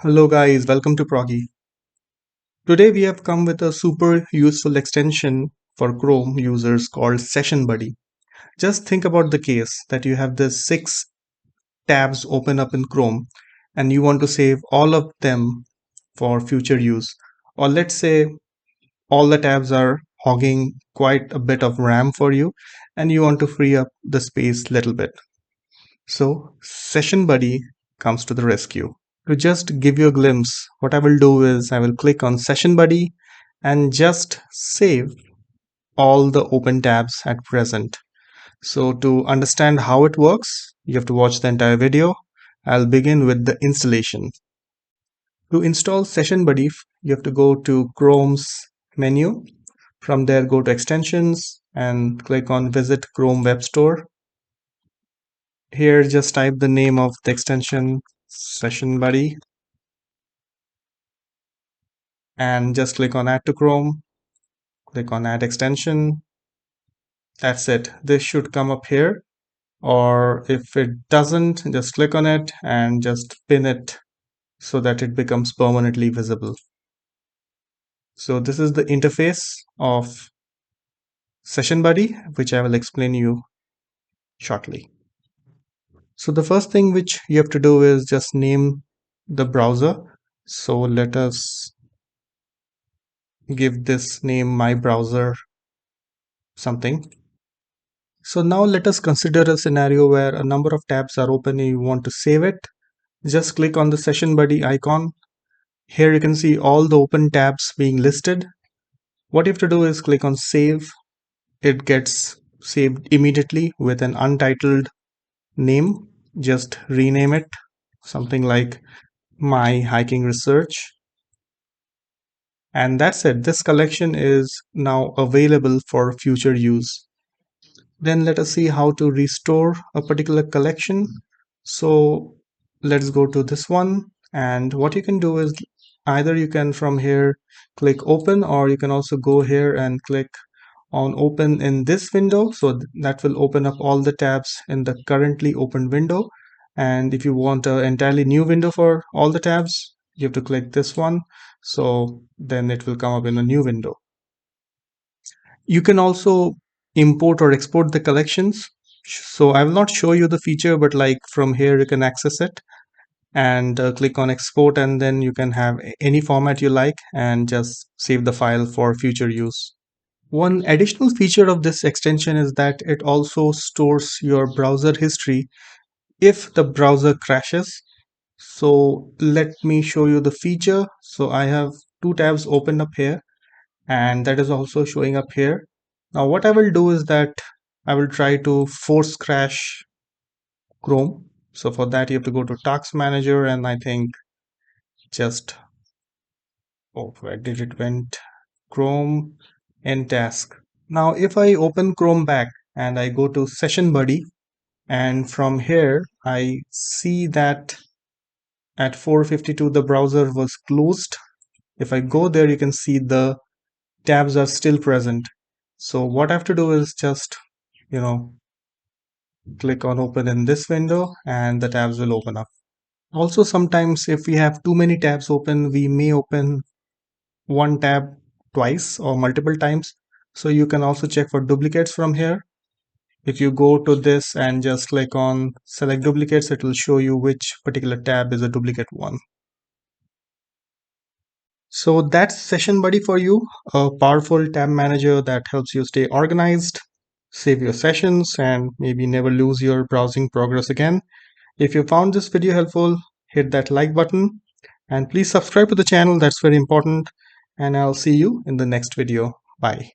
Hello guys, welcome to Proggy. Today we have come with a super useful extension for Chrome users called Session Buddy. Just think about the case that you have the 6 tabs open up in Chrome and you want to save all of them for future use. Or let's say all the tabs are hogging quite a bit of RAM for you and you want to free up the space little bit. So Session Buddy comes to the rescue. To just give you a glimpse, what I will do is I will click on Session Buddy and just save all the open tabs at present. So to understand how it works, you have to watch the entire video. I'll begin with the installation. To install Session Buddy, you have to go to Chrome's menu. From there, go to Extensions and click on Visit Chrome Web Store. Here, just type the name of the extension Session Buddy and just click on Add to Chrome. Click on Add Extension. That's it. This should come up here, or if it doesn't, just click on it and just pin it so that it becomes permanently visible. So this is the interface of Session Buddy, which I will explain you shortly. So the first thing which you have to do is just name the browser. So let us give this name my browser something. So now let us consider a scenario where a number of tabs are open and you want to save it. Just click on the Session Buddy icon. Here you can see all the open tabs being listed. What you have to do is click on Save. It gets saved immediately with an untitled name. Just rename it something like My Hiking Research. And that's it. This collection is now available for future use. Then let us see how to restore a particular collection. So let's go to this one, and what you can do is either you can from here click open, or you can also go here and click on open in this window, so that will open up all the tabs in the currently open window. And if you want an entirely new window for all the tabs, you have to click this one, so then it will come up in a new window. You can also import or export the collections. So I will not show you the feature, but like from here you can access it and click on export, and then you can have any format you like and just save the file for future use. One additional feature of this extension is that it also stores your browser history if the browser crashes. So let me show you the feature. So I have 2 tabs opened up here, and that is also showing up here. Now what I will do is that I will try to force crash Chrome. So for that you have to go to Task Manager, and I think just, oh, where did it went? Chrome and Task. Now if I open Chrome back and I go to Session Buddy, and from here I see that at 4:52 the browser was closed. If I go there, you can see the tabs are still present. So what I have to do is just, you know, click on open in this window and the tabs will open up. Also, sometimes if we have too many tabs open, we may open one tab twice or multiple times. So you can also check for duplicates from here. If you go to this and just click on select duplicates, it will show you which particular tab is a duplicate one. So that's Session Buddy for you, a powerful tab manager that helps you stay organized, save your sessions, and maybe never lose your browsing progress again. If you found this video helpful, hit that like button and please subscribe to the channel. That's very important. And I'll see you in the next video. Bye.